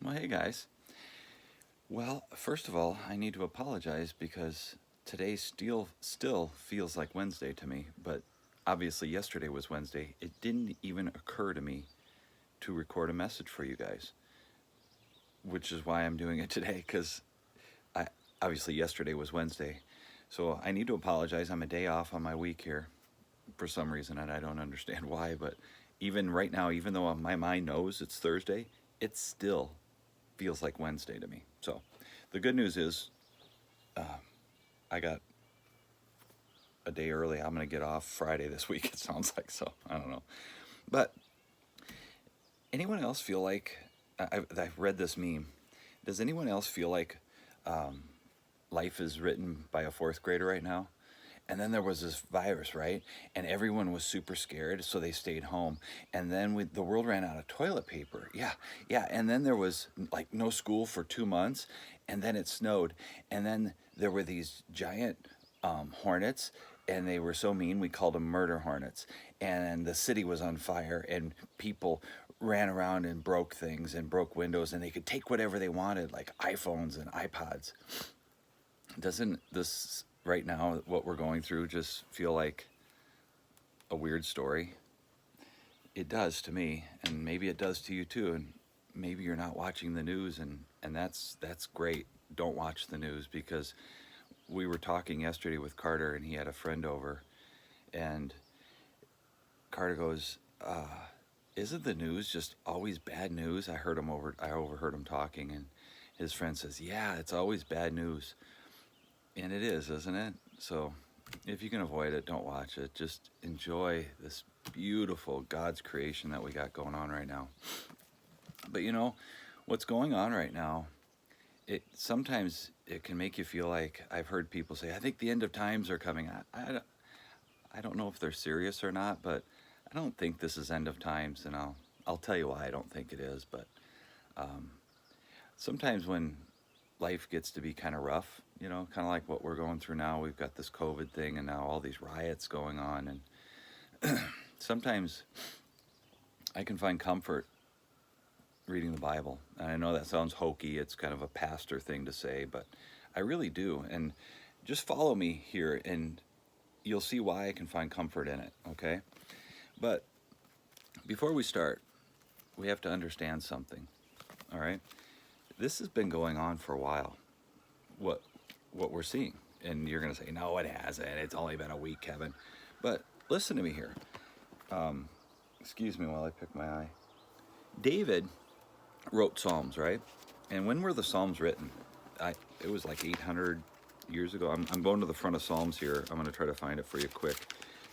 Well, hey guys. Well, first of all, I need to apologize because today still feels like Wednesday to me, but obviously yesterday was Wednesday. It didn't even occur to me to record a message for you guys, which is why I'm doing it today cuz I obviously yesterday was Wednesday. So I need to apologize. I'm a day off on my week here for some reason and I don't understand why, but even right now, even though my mind knows it's Thursday, it still feels like Wednesday to me. So the good news is I got a day early. I'm going to get off Friday this week, it sounds like. So I don't know. But anyone else feel like, I've read this meme. Does anyone else feel like life is written by a fourth grader right now? And then there was this virus, right? And everyone was super scared, so they stayed home. And then the world ran out of toilet paper. Yeah, yeah. And then there was like no school for 2 months, and then it snowed. And then there were these giant hornets, and they were so mean, we called them murder hornets. And the city was on fire, and people ran around and broke things and broke windows, and they could take whatever they wanted, like iPhones and iPods. Doesn't this right now, what we're going through, just feel like a weird story? It does to me, and maybe it does to you too. And maybe you're not watching the news, and that's great. Don't watch the news, because we were talking yesterday with Carter, and he had a friend over, and Carter goes, "Isn't the news just always bad news?" I overheard him talking, and his friend says, "Yeah, it's always bad news." And it is, isn't it? So if you can avoid it, don't watch it. Just enjoy this beautiful God's creation that we got going on right now. But you know, what's going on right now, it sometimes it can make you feel like, I've heard people say, I think the end of times are coming. I don't know if they're serious or not, but I don't think this is end of times, and I'll tell you why I don't think it is. But sometimes when life gets to be kind of rough, kind of like what we're going through now. We've got this COVID thing and now all these riots going on. And sometimes I can find comfort reading the Bible. And I know that sounds hokey. It's kind of a pastor thing to say, but I really do. And just follow me here and you'll see why I can find comfort in it, okay? But before we start, we have to understand something, all right? This has been going on for a while. What we're seeing. And you're going to say, no, it hasn't. It's only been a week, Kevin. But listen to me here. Excuse me while I pick my eye. David wrote Psalms, right? And when were the Psalms written? It was like 800 years ago. I'm going to the front of Psalms here. I'm going to try to find it for you quick,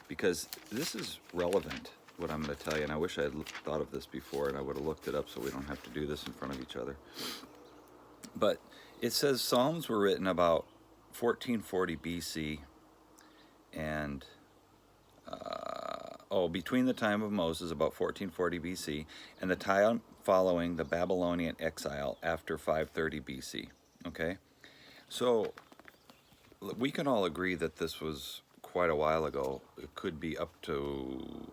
because this is relevant, what I'm going to tell you. And I wish I had thought of this before, and I would have looked it up so we don't have to do this in front of each other. But it says Psalms were written about 1440 BC, and between the time of Moses, about 1440 BC, and the time following the Babylonian exile after 530 BC. Okay, so we can all agree that this was quite a while ago. It could be up to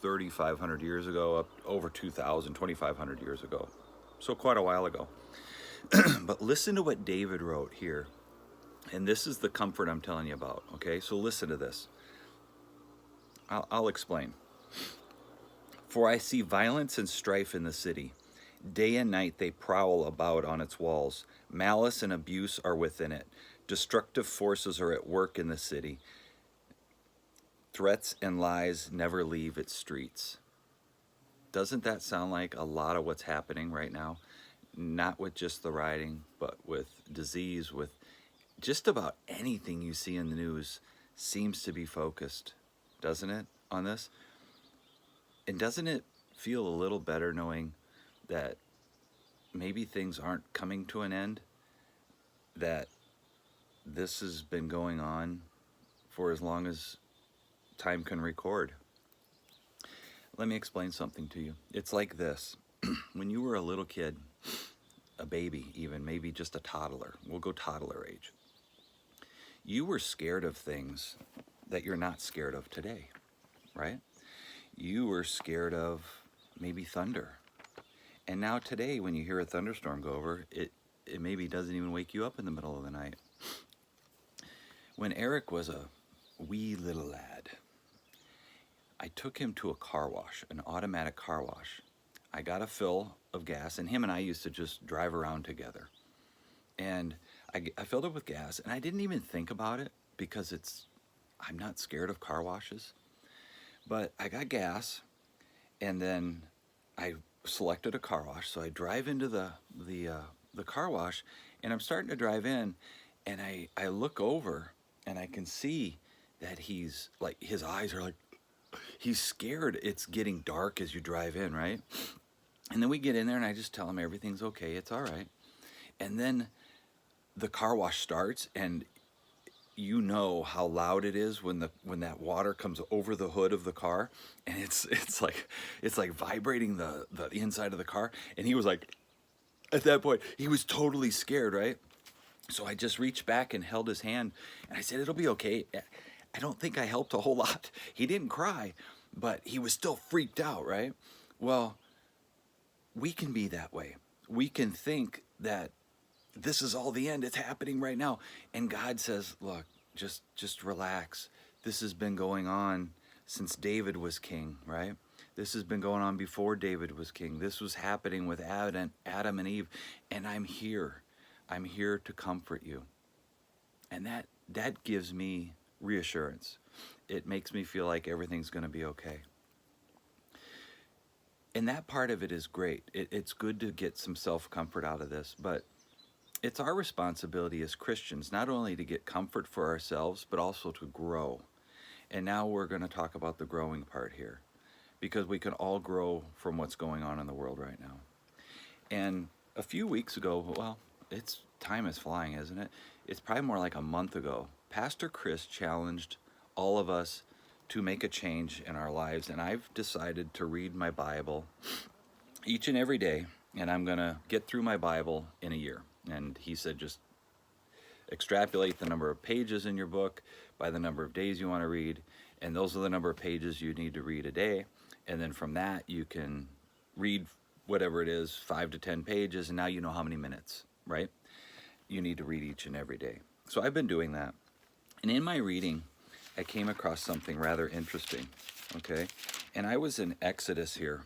3,500 years ago, up over 2,000, 2,500 years ago. So quite a while ago. But listen to what David wrote here. And this is the comfort I'm telling you about, okay? So listen to this. I'll explain. For I see violence and strife in the city. Day and night they prowl about on its walls. Malice and abuse are within it. Destructive forces are at work in the city. Threats and lies never leave its streets. Doesn't that sound like a lot of what's happening right now? Not with just the rioting, but with disease, with just about anything you see in the news seems to be focused, doesn't it, on this? And doesn't it feel a little better knowing that maybe things aren't coming to an end? That this has been going on for as long as time can record. Let me explain something to you. It's like this. When you were a little kid, a baby even, maybe just a toddler, we'll go toddler age, you were scared of things that you're not scared of today, right? You were scared of maybe thunder, And now today, when you hear a thunderstorm go over, it maybe doesn't even wake you up in the middle of the night. When Eric was a wee little lad, I took him to a car wash, an automatic car wash. I got a fill of gas, and him and I used to just drive around together. And I filled it with gas, and I didn't even think about it because I'm not scared of car washes. But I got gas, and then I selected a car wash. So I drive into the car wash, and I'm starting to drive in, and I look over, and I can see that he's like, his eyes are like, he's scared. It's getting dark as you drive in, right? And then we get in there, and I just tell him everything's okay, it's all right. And then the car wash starts, and you know how loud it is when that water comes over the hood of the car, and it's like vibrating the inside of the car. And he was like, at that point, he was totally scared, right? So I just reached back and held his hand, and I said, it'll be okay. I don't think I helped a whole lot. He didn't cry, but he was still freaked out, right? Well, we can be that way. We can think that this is all the end. It's happening right now. And God says, look, just relax. This has been going on since David was king, right? This has been going on before David was king. This was happening with Adam and Eve. And I'm here. I'm here to comfort you. And that gives me reassurance. It makes me feel like everything's going to be okay. And that part of it is great. It's good to get some self-comfort out of this, but it's our responsibility as Christians not only to get comfort for ourselves, but also to grow. And now we're going to talk about the growing part here, because we can all grow from what's going on in the world right now. And a few weeks ago, well, time is flying, isn't it? It's probably more like a month ago, Pastor Chris challenged all of us to make a change in our lives. And I've decided to read my Bible each and every day, and I'm going to get through my Bible in a year. And he said, just extrapolate the number of pages in your book by the number of days you want to read, and those are the number of pages you need to read a day. And then from that, you can read whatever it is, 5 to 10 pages, and now you know how many minutes, right? You need to read each and every day. So I've been doing that. And in my reading, I came across something rather interesting, okay? And I was in Exodus here,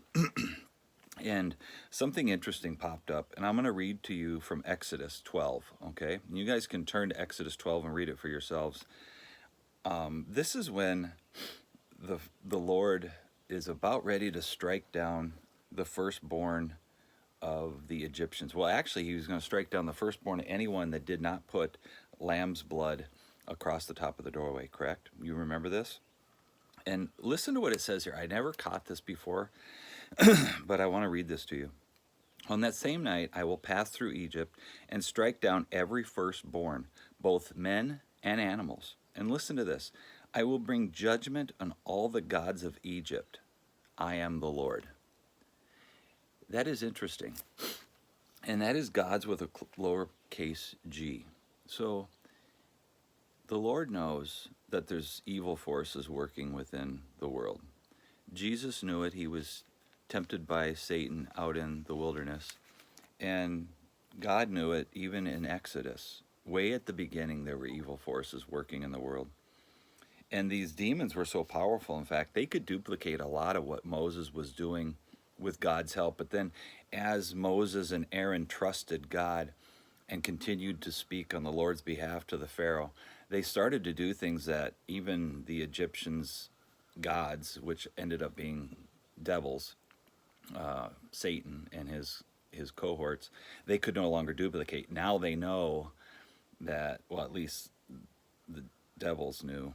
and something interesting popped up, and I'm going to read to you from Exodus 12, okay? And you guys can turn to Exodus 12 and read it for yourselves. This is when the Lord is about ready to strike down the firstborn of the Egyptians. Well, actually, he was going to strike down the firstborn of anyone that did not put lamb's blood across the top of the doorway, correct? You remember this? And listen to what it says here. I never caught this before, but I want to read this to you. On that same night, I will pass through Egypt and strike down every firstborn, both men and animals. And listen to this. I will bring judgment on all the gods of Egypt. I am the Lord. That is interesting. And that is gods with a lowercase g. So the Lord knows that there's evil forces working within the world. Jesus knew it. He was tempted by Satan out in the wilderness. And God knew it even in Exodus. Way at the beginning, there were evil forces working in the world. And these demons were so powerful, in fact, they could duplicate a lot of what Moses was doing with God's help. But then as Moses and Aaron trusted God and continued to speak on the Lord's behalf to the Pharaoh, they started to do things that even the Egyptians' gods, which ended up being devils, Satan and his cohorts, they could no longer duplicate. Now they know that, well, at least the devils knew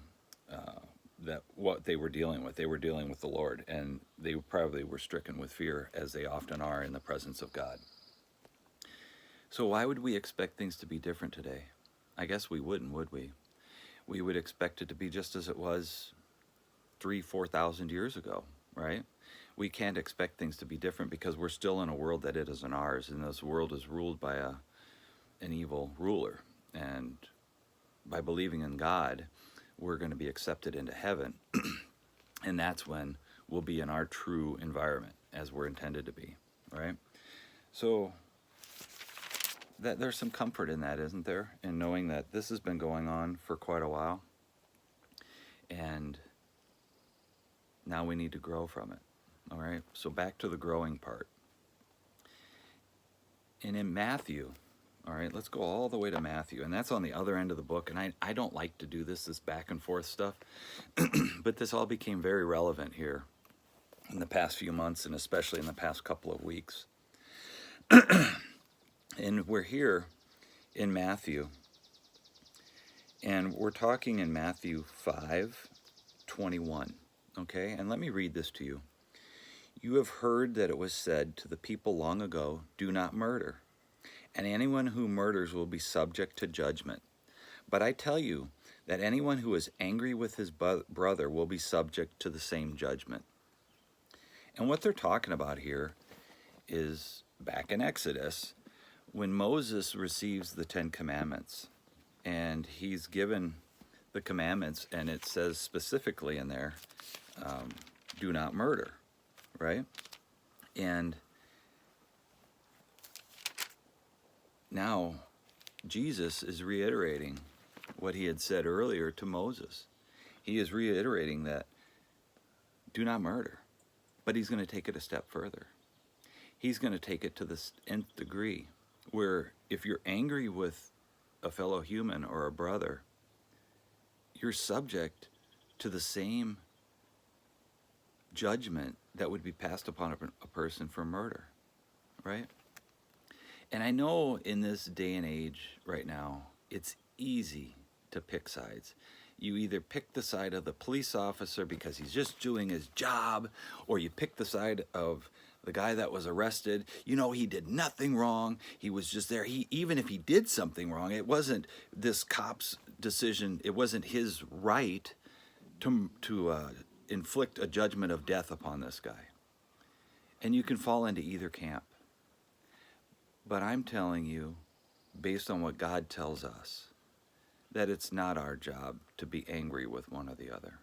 that what they were dealing with the Lord, and they probably were stricken with fear, as they often are in the presence of God. So why would we expect things to be different today? I guess we wouldn't, would we? We would expect it to be just as it was 3,000-4,000 years ago, right? We can't expect things to be different because we're still in a world that it isn't ours, and this world is ruled by an evil ruler. And by believing in God, we're going to be accepted into heaven, and that's when we'll be in our true environment as we're intended to be, right? So that there's some comfort in that, isn't there? In knowing that this has been going on for quite a while, and now we need to grow from it. All right, so back to the growing part. And in Matthew, all right, let's go all the way to Matthew, and that's on the other end of the book. And I don't like to do this back and forth stuff, but this all became very relevant here in the past few months, and especially in the past couple of weeks. And we're here in Matthew, and we're talking in Matthew 5:21. Okay, and let me read this to you. You have heard that it was said to the people long ago, do not murder, and anyone who murders will be subject to judgment. But I tell you that anyone who is angry with his brother will be subject to the same judgment. And what they're talking about here is back in Exodus, when Moses receives the 10 Commandments, and he's given the commandments, and it says specifically in there, do not murder, right? And now Jesus is reiterating what he had said earlier to Moses. He is reiterating that do not murder, but he's going to take it a step further. He's going to take it to the nth degree, where if you're angry with a fellow human or a brother, you're subject to the same judgment that would be passed upon a person for murder, right? And I know in this day and age right now, it's easy to pick sides. You either pick the side of the police officer because he's just doing his job, or you pick the side of the guy that was arrested. You know, he did nothing wrong. He was just there. Even if he did something wrong, it wasn't this cop's decision. It wasn't his right to inflict a judgment of death upon this guy. And you can fall into either camp. But I'm telling you, based on what God tells us, that it's not our job to be angry with one or the other,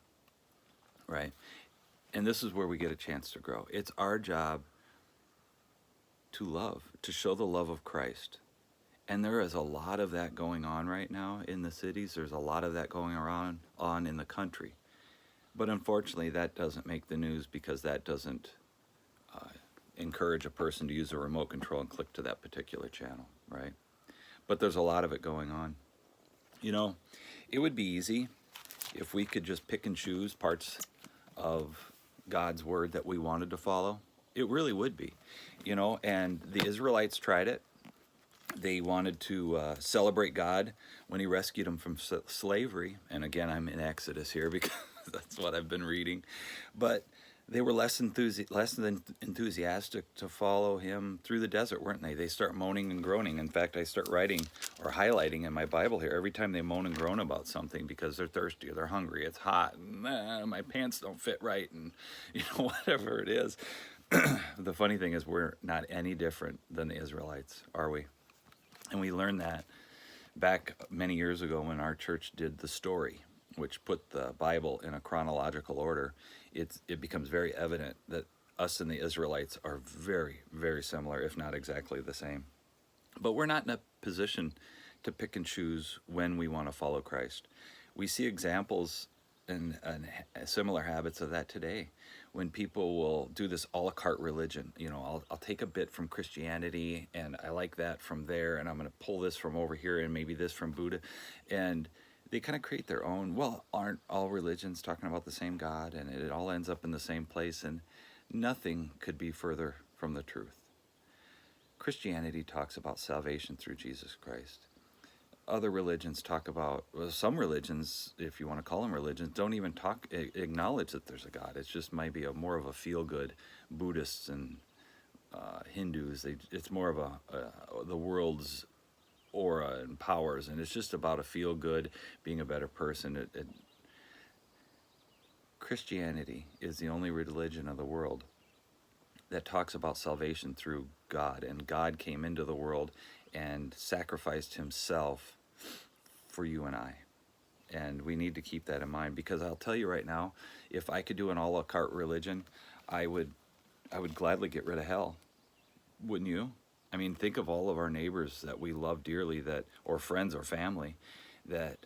right? And this is where we get a chance to grow. It's our job to love, to show the love of Christ. And there is a lot of that going on right now in the cities. There's a lot of that going on in the country. But unfortunately, that doesn't make the news, because that doesn't encourage a person to use a remote control and click to that particular channel, right? But there's a lot of it going on. You know, it would be easy if we could just pick and choose parts of God's word that we wanted to follow. It really would be, you know, and the Israelites tried it. They wanted to celebrate God when he rescued them from slavery. And again, I'm in Exodus here because that's what I've been reading. But they were less than enthusiastic to follow him through the desert, weren't they? They start moaning and groaning. In fact, I start writing or highlighting in my Bible here every time they moan and groan about something because they're thirsty or they're hungry, it's hot, and my pants don't fit right, and you know, whatever it is. The funny thing is, we're not any different than the Israelites, are we? And we learned that back many years ago when our church did the story, which put the Bible in a chronological order. It becomes very evident that us and the Israelites are very, very similar, if not exactly the same. But we're not in a position to pick and choose when we want to follow Christ. We see examples and similar habits of that today, when people will do this a la carte religion. You know, I'll take a bit from Christianity, and I like that from there, and I'm going to pull this from over here, and maybe this from Buddha, and they kind of create their own. Well, aren't all religions talking about the same God? And it all ends up in the same place, and nothing could be further from the truth. Christianity talks about salvation through Jesus Christ. Other religions talk about, well, some religions, if you want to call them religions, don't even acknowledge that there's a God. It's just maybe more of a feel-good. Buddhists and Hindus, it's more of the world's aura and powers, and it's just about a feel-good, being a better person. Christianity is the only religion of the world that talks about salvation through God, and God came into the world and sacrificed himself for you and I. And we need to keep that in mind, because I'll tell you right now, if I could do an a la carte religion, I would gladly get rid of hell. Wouldn't you? I mean, think of all of our neighbors that we love dearly, that, or friends or family, that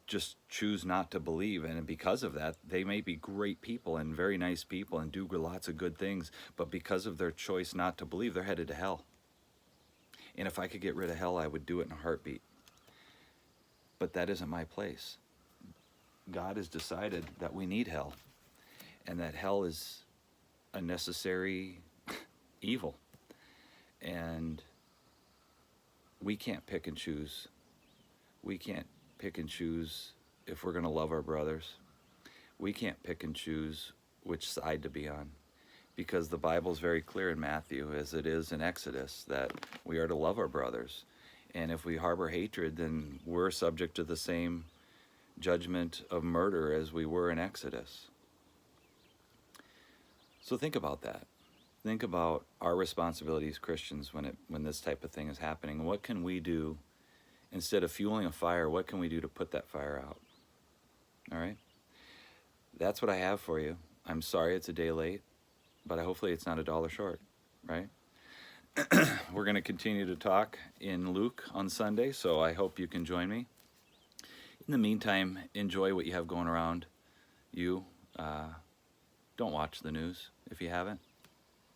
just choose not to believe, and because of that, they may be great people and very nice people and do lots of good things, but because of their choice not to believe, they're headed to hell. And if I could get rid of hell, I would do it in a heartbeat. But that isn't my place. God has decided that we need hell, and that hell is a necessary evil. And we can't pick and choose. We can't pick and choose if we're going to love our brothers. We can't pick and choose which side to be on, because the Bible is very clear in Matthew, as it is in Exodus, that we are to love our brothers. And if we harbor hatred, then we're subject to the same judgment of murder as we were in Exodus. So think about that. Think about our responsibility as Christians when this type of thing is happening. What can we do instead of fueling a fire? What can we do to put that fire out? All right? That's what I have for you. I'm sorry it's a day late, but hopefully it's not $1 short, right? We're going to continue to talk in Luke on Sunday, so I hope you can join me. In the meantime, enjoy what you have going around you. Don't watch the news if you haven't.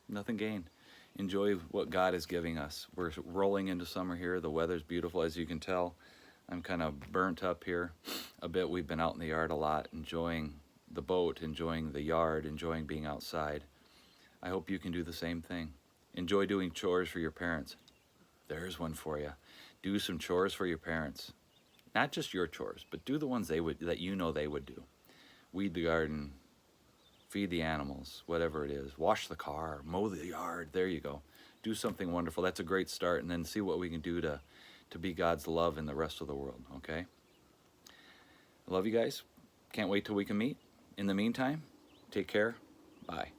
Nothing gained. Enjoy what God is giving us. We're rolling into summer here. The weather's beautiful, as you can tell. I'm kind of burnt up here a bit. We've been out in the yard a lot, enjoying the boat, enjoying the yard, enjoying being outside. I hope you can do the same thing. Enjoy doing chores for your parents. There's one for you. Do some chores for your parents. Not just your chores, but do the ones that you know they would do. Weed the garden, feed the animals, whatever it is. Wash the car, mow the yard. There you go. Do something wonderful. That's a great start. And then see what we can do to be God's love in the rest of the world, okay? I love you guys. Can't wait till we can meet. In the meantime, take care. Bye.